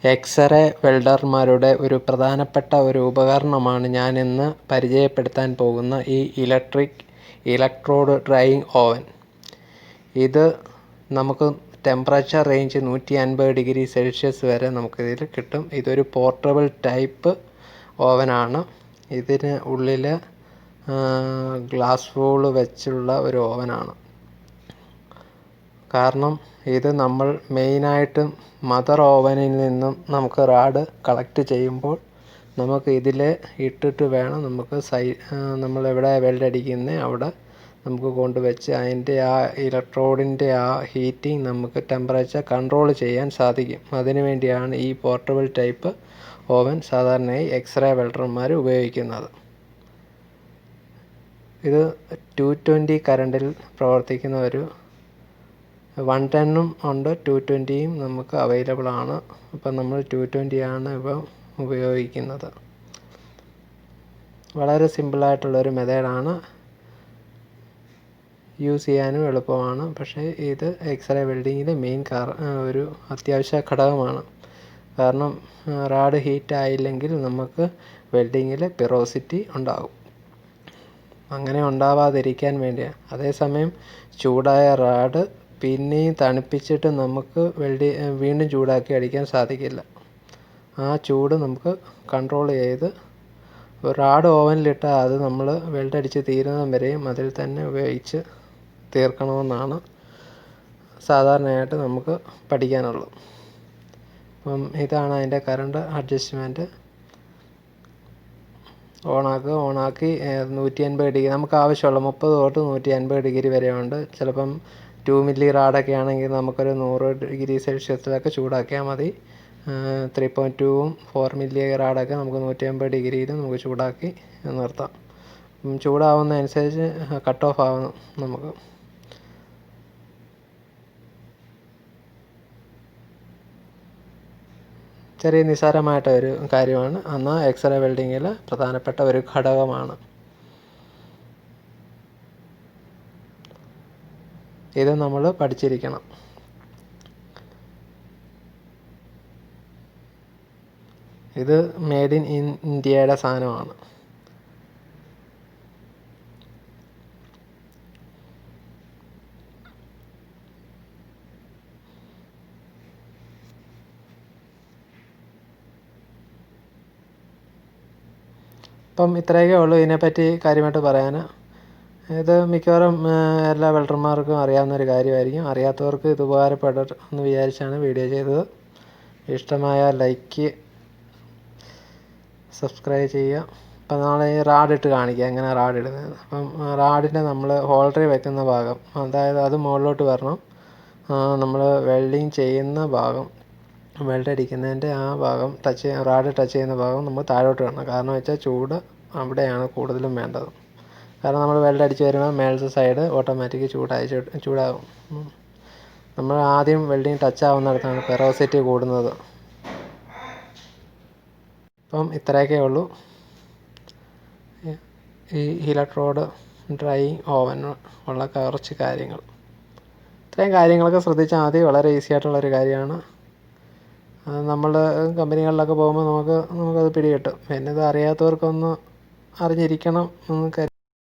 X-ray വെൽഡർമാരുടെ ഒരു പ്രധാനപ്പെട്ട ഒരു ഉപകരണമാണ് ഞാനിന്ന് പരിചയപ്പെടുത്താൻ പോകുന്ന ഈ ഇലക്ട്രോഡ് ഡ്രൈയിങ് ഓവൻ. ഇത് നമുക്ക് ടെമ്പറേച്ചർ റേഞ്ച് 150°C വരെ നമുക്കിതിൽ കിട്ടും. ഇതൊരു പോർട്ടബിൾ ടൈപ്പ് ഓവനാണ്. ഇതിന് ഉള്ളിൽ ഗ്ലാസ് വോൾ വെച്ചുള്ള ഒരു ഓവനാണ്. കാരണം ഇത് നമ്മൾ മെയിനായിട്ടും മദർ ഓവനിൽ നിന്നും നമുക്ക് റാഡ് കളക്ട് ചെയ്യുമ്പോൾ നമുക്ക് ഇതിൽ ഇട്ടിട്ട് വേണം നമുക്ക് നമ്മളെവിടെ വെൽഡ് അടിക്കുന്നത് അവിടെ നമുക്ക് കൊണ്ടുവച്ച് അതിൻ്റെ ആ ഇലക്ട്രോഡിൻ്റെ ആ ഹീറ്റിംഗ് നമുക്ക് ടെമ്പറേച്ചർ കൺട്രോൾ ചെയ്യാൻ സാധിക്കും. അതിനു വേണ്ടിയാണ് ഈ പോർട്ടബിൾ ടൈപ്പ് ഓവൻ സാധാരണയായി എക്സ്റേ വെൽഡർമാർ ഉപയോഗിക്കുന്നത്. ഇത് 220 കറണ്ടിൽ പ്രവർത്തിക്കുന്ന ഒരു 110 ഉണ്ട്, 220 നമുക്ക് അവൈലബിൾ ആണ്. അപ്പം നമ്മൾ 220 ആണ് ഇപ്പം ഉപയോഗിക്കുന്നത്. വളരെ സിമ്പിളായിട്ടുള്ളൊരു മെത്തേഡാണ്, യൂസ് ചെയ്യാനും എളുപ്പമാണ്. പക്ഷേ ഇത് എക്സ്റേ വെൽഡിങ്ങിൽ മെയിൻ ഒരു അത്യാവശ്യ ഘടകമാണ്. കാരണം റാഡ് ഹീറ്റ് ആയില്ലെങ്കിൽ നമുക്ക് വെൽഡിങ്ങിൽ പിറോസിറ്റി ഉണ്ടാകും. അങ്ങനെ ഉണ്ടാവാതിരിക്കാൻ വേണ്ടിയാണ്. അതേസമയം ചൂടായ റാഡ് പിന്നെയും തണുപ്പിച്ചിട്ട് നമുക്ക് വീണ്ടും ചൂടാക്കി അടിക്കാൻ സാധിക്കില്ല. ആ ചൂട് നമുക്ക് കൺട്രോൾ ചെയ്ത് റാഡ് ഓവനിലിട്ടാൽ അത് നമ്മൾ വെൽഡടിച്ച് തീരുന്നതും വരെയും അതിൽ തന്നെ ഉപയോഗിച്ച് തീർക്കണമെന്നാണ് സാധാരണയായിട്ട് നമുക്ക് പഠിക്കാനുള്ളത്. അപ്പം ഇതാണ് അതിൻ്റെ കറണ്ട് അഡ്ജസ്റ്റ്മെൻറ്റ്. ഓണാക്കി 150° നമുക്ക് ആവശ്യമുള്ള 30 തൊട്ട് 150° വരെ ഉണ്ട്. ചിലപ്പം 2 മില്ലി റാഡൊക്കെ ആണെങ്കിൽ നമുക്കൊരു 100°C ചൂടാക്കിയാൽ മതി. 3.2ഉം 4 മില്ലി റാഡൊക്കെ നമുക്ക് 150°യിൽ നമുക്ക് ചൂടാക്കി നിർത്താം. ചൂടാവുന്നതനുസരിച്ച് കട്ട് ഓഫ് ആവുന്നു. നമുക്ക് ചെറിയ നിസ്സാരമായിട്ട ഒരു കാര്യമാണ്, എന്നാൽ എക്സ്റേ വെൽഡിങ്ങിൽ പ്രധാനപ്പെട്ട ഒരു ഘടകമാണ്. ഇത് നമ്മൾ പഠിച്ചിരിക്കണം. ഇത് മെയ്ഡ് ഇൻ ഇന്ത്യയുടെ സാധനമാണ്. അപ്പം ഇത്രയൊക്കെ ഉള്ളൂ ഇതിനെപ്പറ്റി കാര്യമായിട്ട് പറയാൻ. ഇത് മിക്കവാറും എല്ലാ വെൽഡർമാർക്കും അറിയാവുന്നൊരു കാര്യമായിരിക്കും. അറിയാത്തവർക്ക് ഇത് ഉപകാരപ്പെടട്ടെ എന്ന് വിചാരിച്ചാണ് വീഡിയോ ചെയ്തത്. ഇഷ്ടമായ ലൈക്ക്, സബ്സ്ക്രൈബ് ചെയ്യുക. അപ്പം നാളെ ഈ റാഡിട്ട് കാണിക്കുക എങ്ങനെ റാഡിടുന്നത്. അപ്പം റാഡിൻ്റെ നമ്മൾ ഹോൾഡറിൽ വയ്ക്കുന്ന ഭാഗം, അതായത് അത് മുകളിലോട്ട് വരണം. നമ്മൾ വെൽഡിങ് ചെയ്യുന്ന ഭാഗം, വെൽഡ് അടിക്കുന്നതിൻ്റെ ആ ഭാഗം റാഡ് ടച്ച് ചെയ്യുന്ന ഭാഗം നമ്മൾ താഴോട്ട് വരണം. കാരണം വെച്ചാൽ ചൂട് അവിടെയാണ് കൂടുതലും വേണ്ടത്. കാരണം നമ്മൾ വെൽഡ് അടിച്ച് വരുമ്പോൾ മേലത്തെ സൈഡ് ഓട്ടോമാറ്റിക് ചൂടാകും. നമ്മൾ ആദ്യം വെൽഡിങ് ടച്ച് ആവുന്നിടത്താണ് പെറോസിറ്റി കൂടുന്നത്. അപ്പം ഇത്രയൊക്കെ ഉള്ളൂ ഈ ഇലക്ട്രോഡ് ഡ്രൈയിങ് ഓവൻ ഉള്ള കുറച്ച് കാര്യങ്ങൾ. ഇത്രയും കാര്യങ്ങളൊക്കെ ശ്രദ്ധിച്ചാൽ മതി. വളരെ ഈസി ആയിട്ടുള്ളൊരു കാര്യമാണ്. നമ്മൾ കമ്പനികളിലൊക്കെ പോകുമ്പോൾ നമുക്കത് പിടികിട്ടും. പിന്നെ ഇത് അറിയാത്തവർക്കൊന്ന് അറിഞ്ഞിരിക്കണം എന്ന്